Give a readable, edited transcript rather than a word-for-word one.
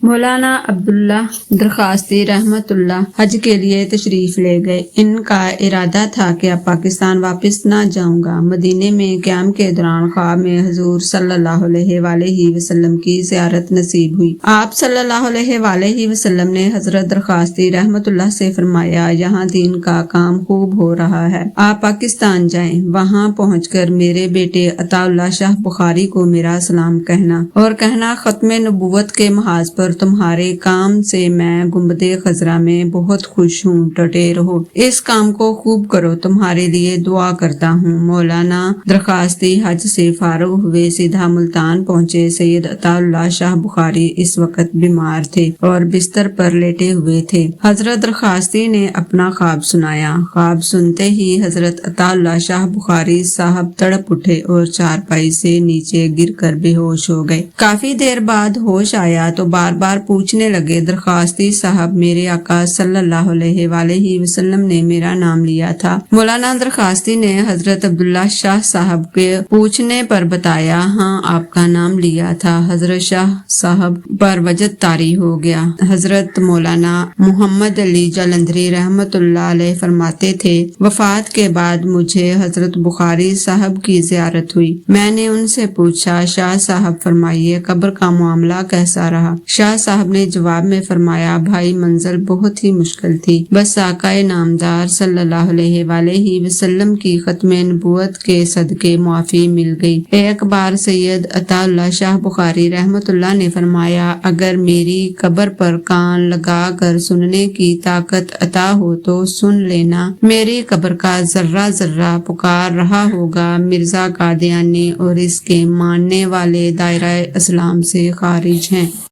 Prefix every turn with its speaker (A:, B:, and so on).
A: مولانا عبداللہ درخواستی رحمت اللہ حج کے لیے تشریف لے گئے۔ ان کا ارادہ تھا کہ اب پاکستان واپس نہ جاؤں گا۔ مدینے میں قیام کے دوران خواب میں حضور صلی اللہ علیہ وآلہ وسلم کی زیارت نصیب ہوئی۔ آپ صلی اللہ علیہ وآلہ وسلم نے حضرت درخواستی رحمت اللہ سے فرمایا، یہاں دین کا کام خوب ہو رہا ہے، آپ پاکستان جائیں، وہاں پہنچ کر میرے بیٹے عطا اللہ شاہ بخاری کو میرا سلام کہنا اور کہنا ختم نبوت کے محاذ پر تمہارے کام سے میں گنبد خضرا میں بہت خوش ہوں، ڈٹے رہو، اس کام کو خوب کرو، تمہارے لیے دعا کرتا ہوں۔ مولانا درخواستی حج سے فارغ ہوئے سیدھا ملتان پہنچے۔ سید عطا اللہ شاہ بخاری اس وقت بیمار تھے اور بستر پر لیٹے ہوئے تھے۔ حضرت درخواستی نے اپنا خواب سنایا۔ خواب سنتے ہی حضرت عطا اللہ شاہ بخاری صاحب تڑپ اٹھے اور چارپائی سے نیچے گر کر بے ہوش ہو گئے۔ کافی دیر بعد ہوش آیا تو بار بار پوچھنے لگے، درخواستی صاحب، میرے آقا صلی اللہ علیہ وآلہ وسلم نے میرا نام لیا تھا۔ مولانا درخواستی نے حضرت عبداللہ شاہ صاحب کے پوچھنے پر بتایا، ہاں آپ کا نام لیا تھا۔ حضرت شاہ صاحب پر وجد طاری ہو گیا۔ حضرت مولانا محمد علی جلندھری رحمت اللہ علیہ فرماتے تھے، وفات کے بعد مجھے حضرت بخاری صاحب کی زیارت ہوئی۔ میں نے ان سے پوچھا، شاہ صاحب فرمائیے قبر کا معاملہ کیسا رہا؟ شاہ صاحب نے جواب میں فرمایا، بھائی منزل بہت ہی مشکل تھی، بس آقا نامدار صلی اللہ علیہ وآلہ وسلم کی ختم نبوت کے صدقے معافی مل گئی۔ ایک بار سید عطا اللہ شاہ بخاری رحمت اللہ نے فرمایا، اگر میری قبر پر کان لگا کر سننے کی طاقت عطا ہو تو سن لینا، میری قبر کا ذرہ ذرہ پکار رہا ہوگا، مرزا قادیانی اور اس کے ماننے والے دائرہ اسلام سے خارج ہیں۔